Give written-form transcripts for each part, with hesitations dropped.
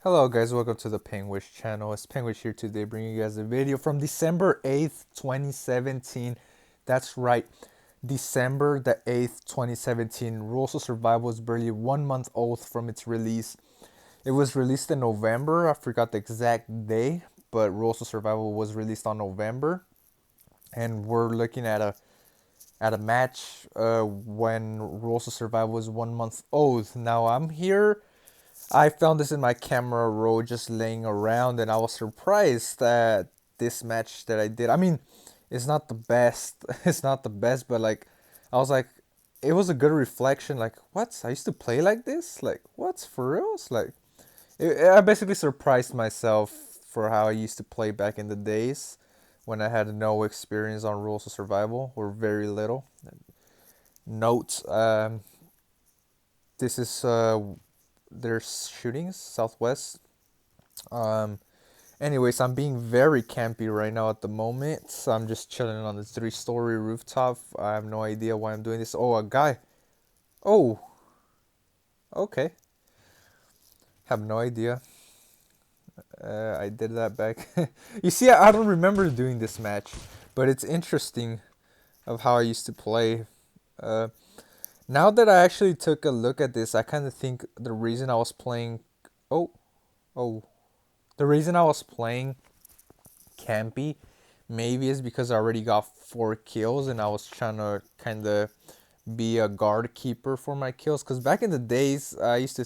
Hello guys, welcome to the Penguish channel. It's Penguish here today bringing you guys a video from December 8th, 2017. That's right, December the 8th, 2017. Rules of Survival is barely 1 month old from its release. It was released in November, I forgot the exact day, but Rules of Survival was released on November. And we're looking at a match when Rules of Survival was 1 month old. Now I'm here. I found this in my camera roll just laying around, and I was surprised that this match that I did. I mean, it's not the best. It's not the best, but like, I was like, it was a good reflection. Like, what? I used to play like this. Like, what's for reals? Like, I basically surprised myself for how I used to play back in the days when I had no experience on Rules of Survival or very little. Note, this is there's shootings southwest. Um, Anyways, I'm being very campy right now at the moment. So I'm just chilling on the 3-story rooftop. I have no idea why I'm doing this. Oh, a guy. Oh, okay. Have no idea. I did that back. You see, I don't remember doing this match, but it's interesting of how I used to play. Uh, Now that I actually took a look at this, I kind of think the reason I was playing. Oh, oh. The reason I was playing campy maybe is because I already got 4 kills and I was trying to kind of be a guard keeper for my kills. Because back in the days, I used to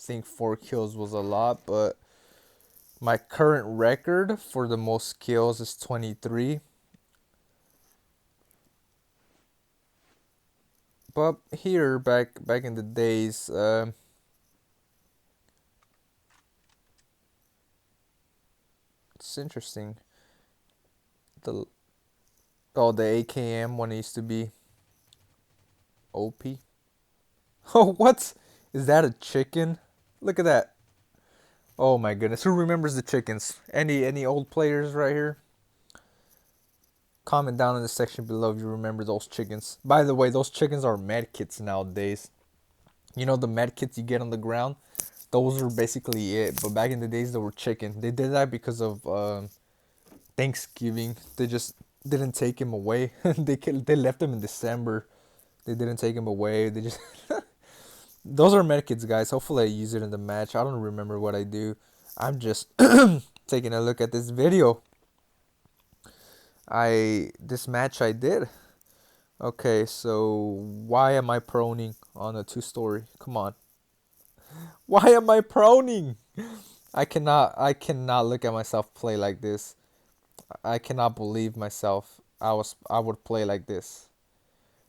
think 4 kills was a lot, but my current record for the most kills is 23. But here, back in the days, it's interesting. The the AKM one used to be OP. Oh, what? Is that a chicken? Look at that. Oh my goodness. Who remembers the chickens? Any old players right here? Comment down in the section below if you remember those chickens. By the way, those chickens are med kits nowadays. You know the med kits you get on the ground? Those are basically it. But back in the days, they were chicken. They did that because of Thanksgiving. They just didn't take him away. They left him in December. They didn't take him away. They just those are medkits, guys. Hopefully, I use it in the match. I don't remember what I do. I'm just taking a look at this video. This match I did. Okay, so why am I proning on a 2-story? Come on. Why am I proning? I cannot look at myself play like this. I cannot believe myself. I would play like this.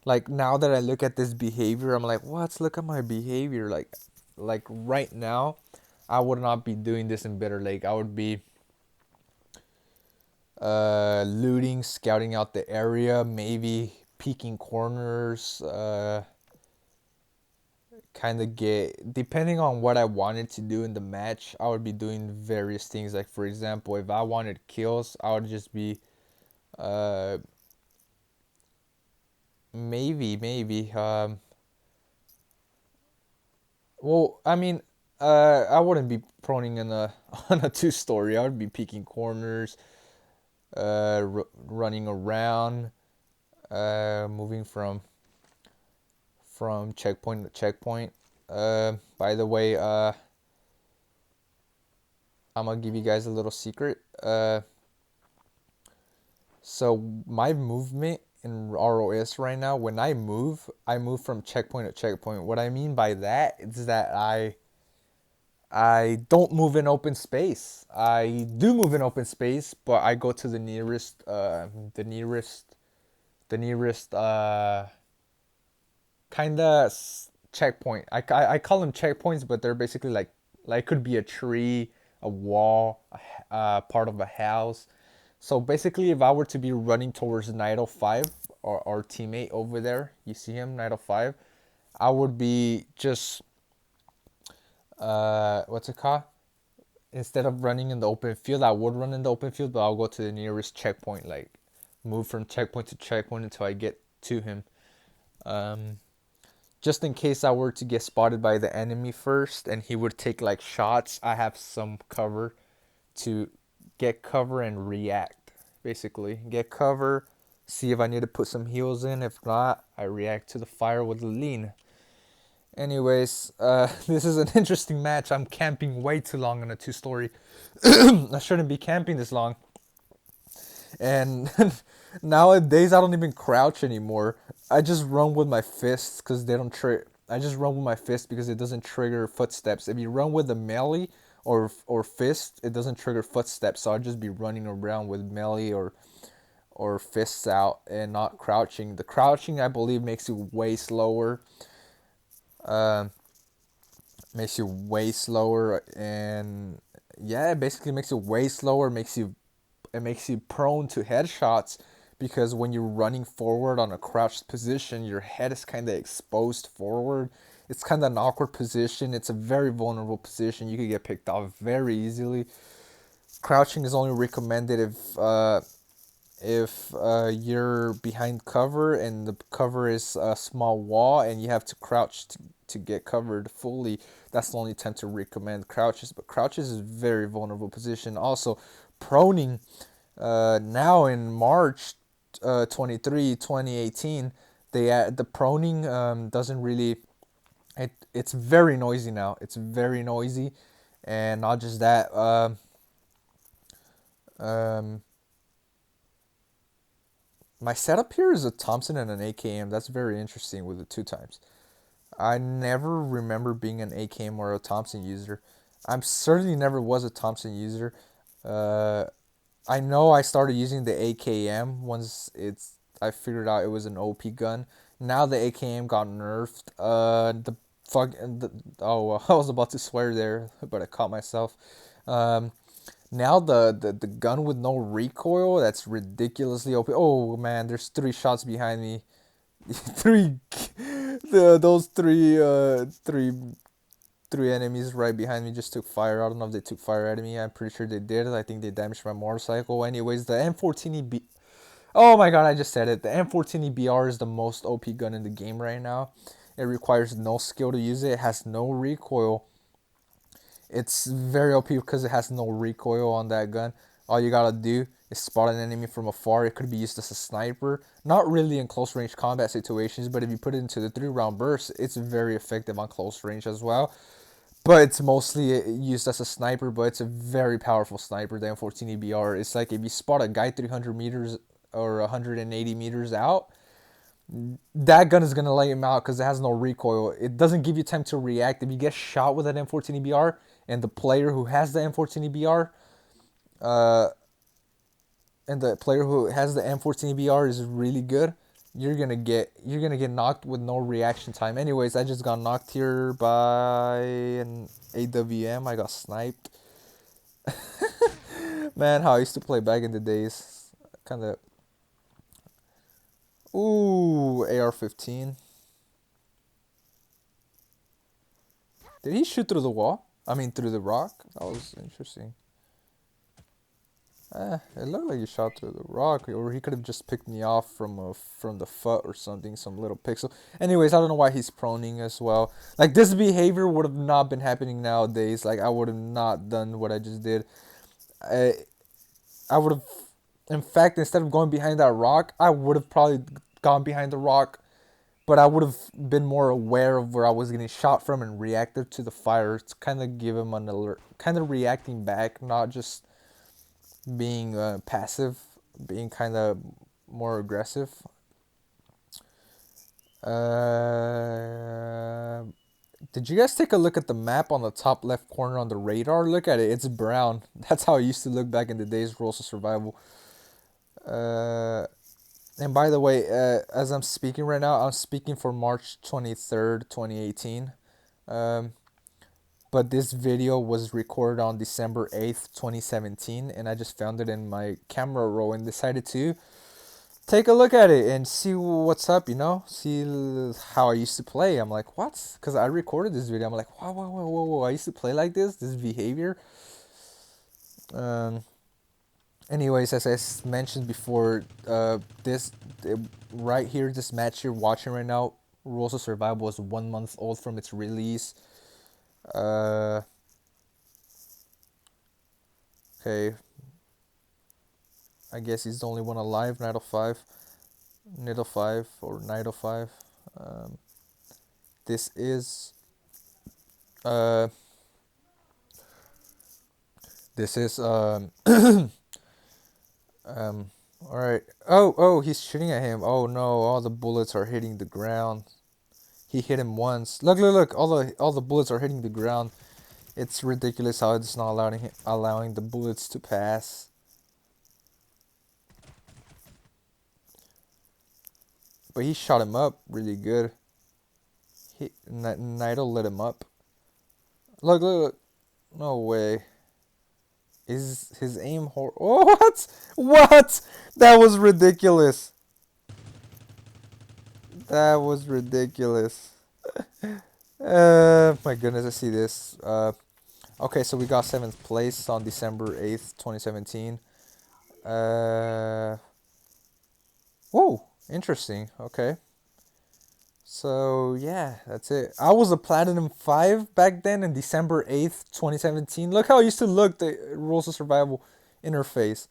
Like now that I look at this behavior, I'm like, what? Look at my behavior. Like right now, I would not be doing this in Bitter Lake. I would be looting, scouting out the area, maybe peeking corners, kind of get, depending on what I wanted to do in the match, I would be doing various things. Like, for example, if I wanted kills, I would just be, uh, maybe, well, I mean, I wouldn't be proning in a, on a 2-story. I would be peeking corners, running around, moving from checkpoint to checkpoint. By the way, I'm gonna give you guys a little secret. So my movement in ROS right now, when I move from checkpoint to checkpoint. What I mean by that is that I don't move in open space. I do move in open space, but I go to the nearest kind of checkpoint. I call them checkpoints, but they're basically like could be a tree, a wall, part of a house. So basically, if I were to be running towards 905, or our teammate over there, you see him, 905, I would be just what's it called? Instead of running in the open field, I would run in the open field, but I'll go to the nearest checkpoint, like move from checkpoint to checkpoint until I get to him. Um, just in case I were to get spotted by the enemy first and he would take like shots, I have some cover to get cover and react. Basically, get cover, see if I need to put some heals in. If not, I react to the fire with the lean. Anyways, this is an interesting match. I'm camping way too long on a 2-story. I shouldn't be camping this long. And nowadays, I don't even crouch anymore. I just run with my fists because they don't trigger. I just run with my fist because it doesn't trigger footsteps. If you run with a melee or fist, it doesn't trigger footsteps. So I'll just be running around with melee or fists out and not crouching. The crouching, I believe, makes you way slower. Um, Makes you way slower, and yeah, it basically makes you way slower. It makes you prone to headshots because when you're running forward on a crouched position, your head is kind of exposed forward. It's kind of an awkward position. It's a very vulnerable position. You could get picked off very easily. Crouching is only recommended if you're behind cover and the cover is a small wall and you have to crouch to get covered fully. That's the only time to recommend crouches. But crouches is a very vulnerable position. Also, proning now in March 23, 2018, the proning doesn't really it's very noisy now. It's very noisy, and not just that. Um, my setup here is a Thompson and an AKM. That's very interesting with the 2 times. I never remember being an AKM or a Thompson user. I'm certainly never was a Thompson user. Uh, I know I started using the AKM once I figured out it was an OP gun. Now the AKM got nerfed. I was about to swear there, but I caught myself. Um, Now the gun with no recoil, that's ridiculously OP. Oh man, there's 3 shots behind me. three, those three enemies right behind me just took fire. I don't know if they took fire at me. I'm pretty sure they did. I think they damaged my motorcycle. Anyways, the M14EB. Oh my god, I just said it. The M14EBR is the most OP gun in the game right now. It requires no skill to use it. It has no recoil. It's very OP because it has no recoil on that gun. All you gotta do is spot an enemy from afar. It could be used as a sniper. Not really in close range combat situations, but if you put it into the 3-round burst, it's very effective on close range as well. But it's mostly used as a sniper, but it's a very powerful sniper, the M14EBR. It's like if you spot a guy 300 meters or 180 meters out, that gun is going to lay him out because it has no recoil. It doesn't give you time to react. If you get shot with an M14EBR and the player who has the M14EBR, uh, and the player who has the M14EBR is really good, you're gonna get knocked with no reaction time. Anyways, I just got knocked here by an AWM. I got sniped. Man, how I used to play back in the days. Kind of. Ooh, AR-15. Did he shoot through the wall? I mean, through the rock? That was interesting. It looked like he shot through the rock, or he could have just picked me off from the foot or something, some little pixel. Anyways, I don't know why he's proning as well. Like, this behavior would have not been happening nowadays. Like, I would have not done what I just did. I I would have, in fact, instead of going behind that rock, I would have probably gone behind the rock, but I would have been more aware of where I was getting shot from and reacted to the fire to kind of give him an alert, kind of reacting back, not just being passive, being kind of more aggressive. Uh, did you guys take a look at the map on the top left corner on the radar? Look at it, it's brown. That's how it used to look back in the days, Rules of Survival. Uh, and by the way, as I'm speaking right now, I'm speaking for March 23rd, 2018. Um, but this video was recorded on December 8th, 2017, and I just found it in my camera roll and decided to take a look at it and see what's up, see how I used to play. I'm like, what? Because I recorded this video. I'm like, whoa, whoa, whoa, whoa, whoa, I used to play like this behavior. Um, Anyways, as I mentioned before, this right here, this match you're watching right now Rules of Survival is 1 month old from its release. Uh, okay, I guess he's the only one alive. Night05 or Night05. Um, this is uh, this is um. All right. Oh, he's shooting at him. Oh no! All the bullets are hitting the ground. He hit him once. Look! All the bullets are hitting the ground. It's ridiculous how it's not allowing the bullets to pass. But he shot him up really good. Naito lit him up. Look! No way. Is his aim Oh, what? What? That was ridiculous. That was ridiculous. My goodness, I see this. Okay, so we got 7th place on December 8th, 2017. Whoa, interesting. Okay. So, yeah, that's it. I was a Platinum 5 back then in December 8th, 2017. Look how I used to look, the Rules of Survival interface.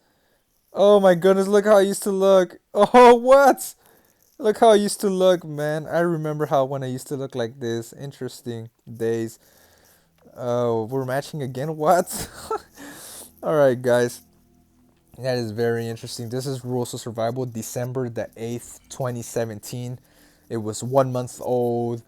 Oh my goodness, look how I used to look. Oh, what? Look how I used to look, man. I remember how when I used to look like this. Interesting days. Oh, we're matching again? What? Alright, guys. That is very interesting. This is Rules of Survival, December 2017. It was 1 month old.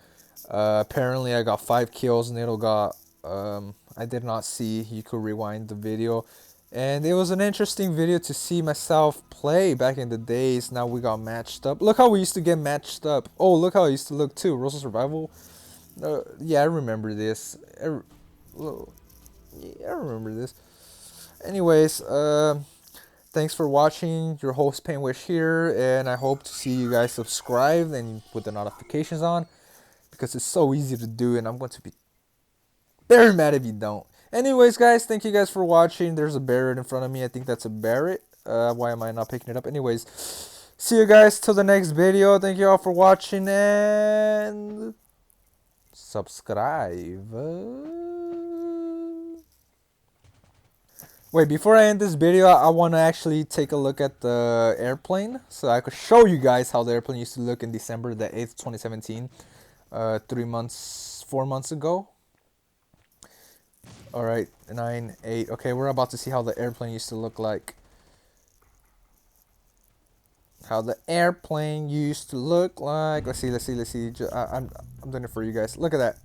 Apparently, I got 5 kills. Nato got, I did not see. You could rewind the video. And it was an interesting video to see myself play back in the days. Now we got matched up. Look how we used to get matched up. Oh, look how I used to look too. Rules of Survival. Yeah, I remember this. I remember this. Anyways, thanks for watching. Your host Penguish here, and I hope to see you guys subscribe and put the notifications on because it's so easy to do, and I'm going to be very mad if you don't. Anyways, guys, thank you guys for watching. There's a Barrett in front of me. I think that's a Barrett. Why am I not picking it up? Anyways, see you guys till the next video. Thank you all for watching and subscribe. Wait, before I end this video, I want to actually take a look at the airplane so I could show you guys how the airplane used to look in December 8th, 2017. 4 months ago. Alright, 9, 8. Okay, we're about to see how the airplane used to look like. How the airplane used to look like. Let's see. I'm doing it for you guys. Look at that.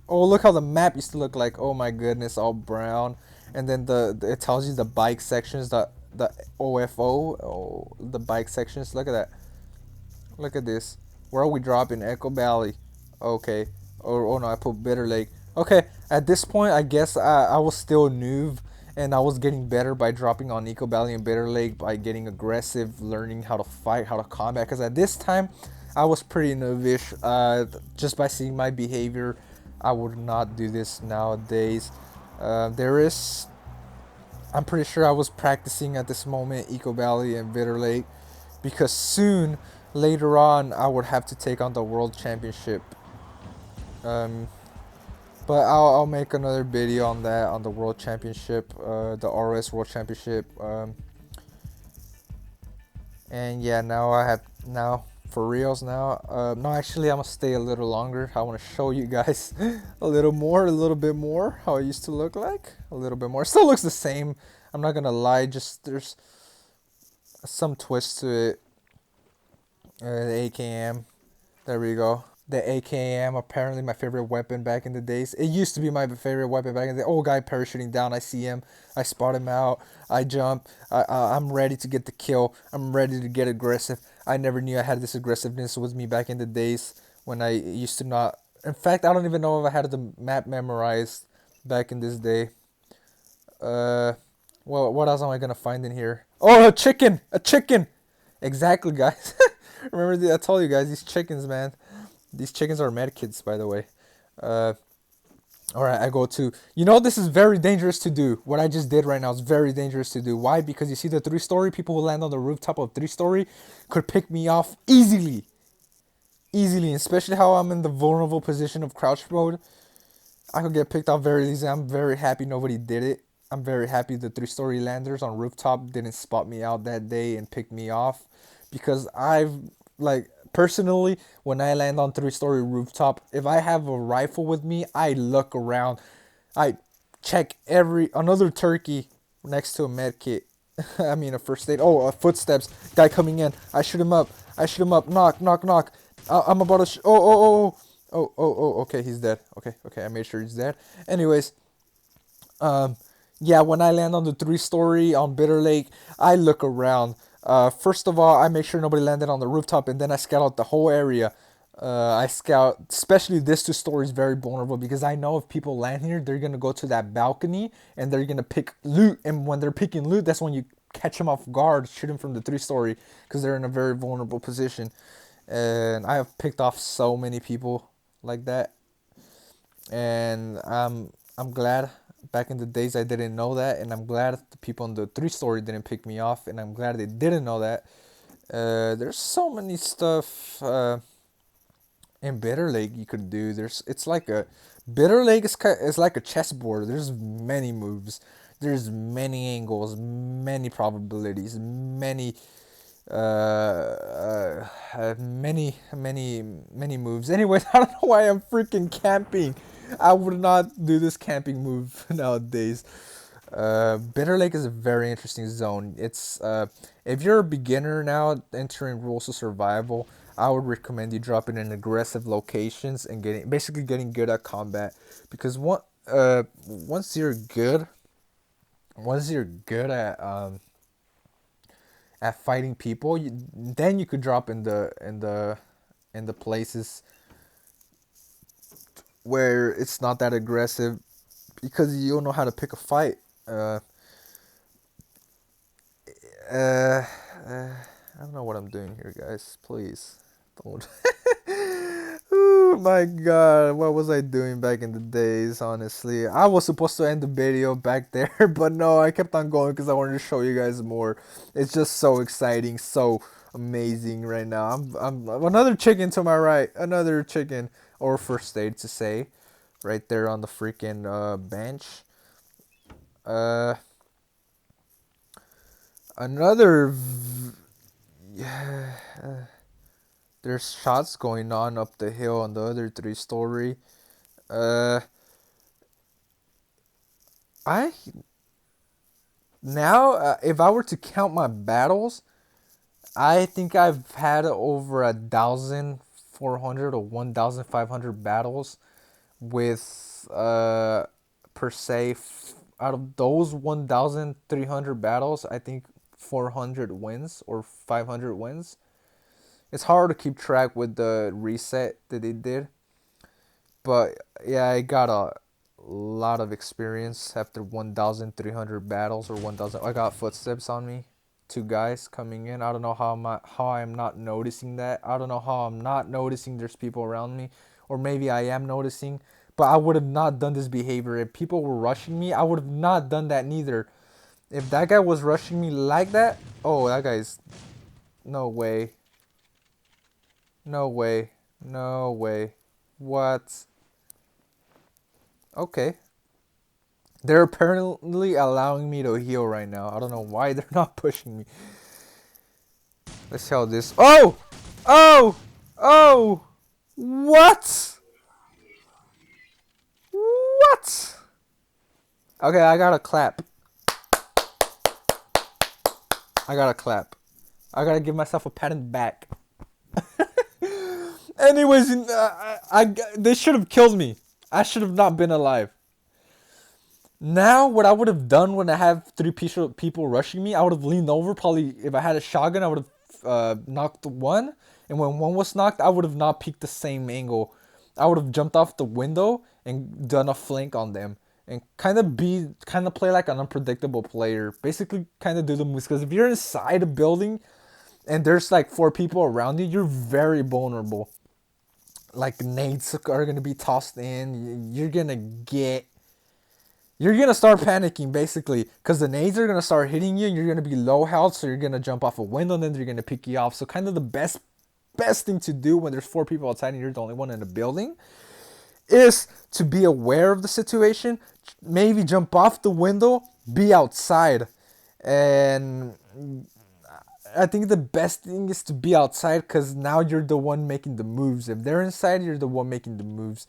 Oh, look how the map used to look like. Oh my goodness, all brown. And then it tells you the bike sections, the OFO, the bike sections. Look at that. Look at this. Where are we dropping? Echo Valley. Okay. Oh no, I put Bitter Lake. Okay, at this point, I guess I was still noob, and I was getting better by dropping on Echo Valley and Bitter Lake by getting aggressive, learning how to fight, how to combat. Because at this time, I was pretty noobish. Just by seeing my behavior, I would not do this nowadays. I'm pretty sure I was practicing at this moment Echo Valley and Bitter Lake, because soon, later on, I would have to take on the World Championship. But I'll make another video on that, on the World Championship, the RS World Championship. And yeah, now for reals now. No, actually, I'm gonna stay a little longer. I want to show you guys a little bit more how it used to look like. A little bit more. It still looks the same. I'm not gonna lie. Just there's some twist to it. The AKM. There we go. The AKM, apparently my favorite weapon back in the days. It used to be my favorite weapon back in the day. Old guy parachuting down. I see him. I spot him out. I jump. I'm ready to get the kill. I'm ready to get aggressive. I never knew I had this aggressiveness with me back in the days when I used to not. In fact, I don't even know if I had the map memorized back in this day. Well, what else am I gonna find in here? Oh, a chicken! A chicken! Exactly, guys. Remember, I told you guys, these chickens, man. These chickens are med kids, by the way. Alright, I go to... You know, this is very dangerous to do. What I just did right now is very dangerous to do. Why? Because you see the 3-story? People who land on the rooftop of 3-story could pick me off easily. easily, especially how I'm in the vulnerable position of crouch mode. I could get picked off very easily. I'm very happy nobody did it. I'm very happy the 3-story landers on rooftop didn't spot me out that day and pick me off, because I've, like, personally, when I land on 3-story rooftop, if I have a rifle with me, I look around. I check another turkey next to a med kit. I mean a first aid. Oh, footsteps. Guy coming in. I shoot him up. I shoot him up. Knock, knock, knock. I'm about to. Okay, he's dead. Okay, I made sure he's dead. Anyways, yeah, when I land on the 3-story on Bitter Lake, I look around. First of all, I make sure nobody landed on the rooftop, and then I scout out the whole area. I scout, especially this 2 story is very vulnerable, because I know if people land here, they're gonna go to that balcony and they're gonna pick loot. And when they're picking loot, that's when you catch them off guard, shoot them from the 3-story, because they're in a very vulnerable position. And I have picked off so many people like that, and I'm glad. Back in the days, I didn't know that, and I'm glad the people in the 3-story didn't pick me off, and I'm glad they didn't know that. There's so many stuff in Bitter Lake you could do. It's like a Bitter Lake is like a chessboard. There's many moves, there's many angles, many probabilities, many moves. Anyways, I don't know why I'm freaking camping. I would not do this camping move nowadays. Bitter Lake is a very interesting zone. It's if you're a beginner now entering rules of survival, I would recommend you dropping in aggressive locations and getting good at combat, because once you're good at fighting people, then you could drop in the places where it's not that aggressive, because you don't know how to pick a fight. I don't know what I'm doing here, guys. Please don't. Oh my god, what was I doing back in the days? Honestly, I was supposed to end the video back there, but no, I kept on going because I wanted to show you guys more. It's just so exciting, so amazing right now. I'm another chicken to my right, another chicken, or first aid to say, right there on the freaking bench. Uh, another. Yeah. There's shots going on up the hill on the other 3-story. I now if I were to count my battles, I think I've had over 1,400 or 1,500 battles with per se. Out of those 1,300 battles, I think 400 wins or 500 wins. It's hard to keep track with the reset that they did, but yeah, I got a lot of experience after 1,300 battles or 1,000. I got footsteps on me, 2 guys coming in. I don't know how I'm not noticing that. I don't know how I'm not noticing there's people around me, or maybe I am noticing, but I would have not done this behavior if people were rushing me. I would have not done that neither. If that guy was rushing me like that, oh, that guy's no way. No way. No way. What? Okay. They're apparently allowing me to heal right now. I don't know why they're not pushing me. Let's see how this. Oh! Oh! Oh! What? What? Okay, I gotta clap. I gotta clap. I gotta give myself a pat in the back. Anyways, they should have killed me. I should have not been alive. Now, what I would have done when I have 3 people rushing me, I would have leaned over. Probably, if I had a shotgun, I would have knocked one. And when one was knocked, I would have not peeked the same angle. I would have jumped off the window and done a flank on them. And kind of play like an unpredictable player. Basically, kind of do the moves. Because if you're inside a building and there's like 4 people around you, you're very vulnerable. Like nades are gonna be tossed in. You're gonna start panicking basically, because the nades are gonna start hitting you, and you're gonna be low health, so you're gonna jump off a window, and then they're gonna pick you off. So kind of the best best thing to do when there's 4 people outside and you're the only one in the building is to be aware of the situation, maybe jump off the window, be outside. And I think the best thing is to be outside because now you're the one making the moves. If they're inside, you're the one making the moves.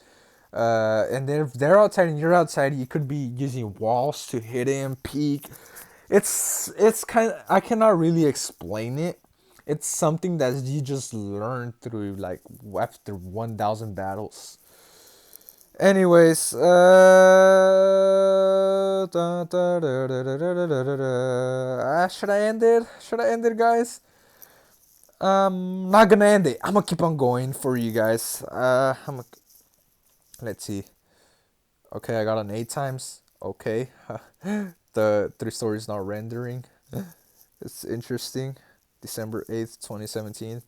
And then if they're outside and you're outside, you could be using walls to hit him, peek. It's kind of, I cannot really explain it. It's something that you just learn through like after 1,000 battles. Anyways, should I end it? Should I end it, guys? Not gonna end it. I'm gonna keep on going for you guys. Let's see. Okay, I got an 8 times. Okay, the 3 story is not rendering. It's interesting. December 8th, 2017.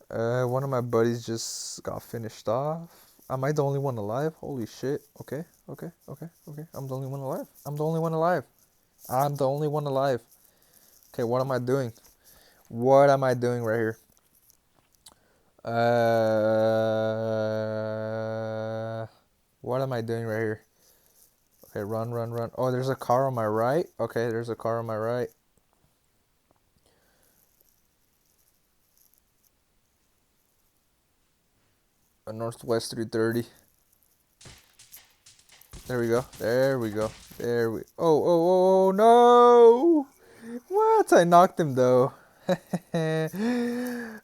One of my buddies just got finished off. Am I the only one alive? Holy shit. Okay, okay, okay, okay. I'm the only one alive. I'm the only one alive. I'm the only one alive. Okay, what am I doing? What am I doing right here? What am I doing right here? Okay, run, run, run. Oh, there's a car on my right. Okay, there's a car on my right. A Northwest 330. There we go. There we go. There we. Oh, oh, oh, oh, no! What? I knocked him though.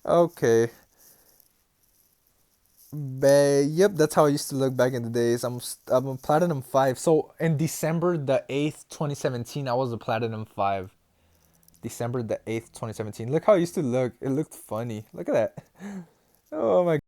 Okay. Yep, that's how I used to look back in the days. I'm a Platinum 5. So in December 2017, I was a Platinum 5. December 8th, 2017. Look how I used to look. It looked funny. Look at that. Oh my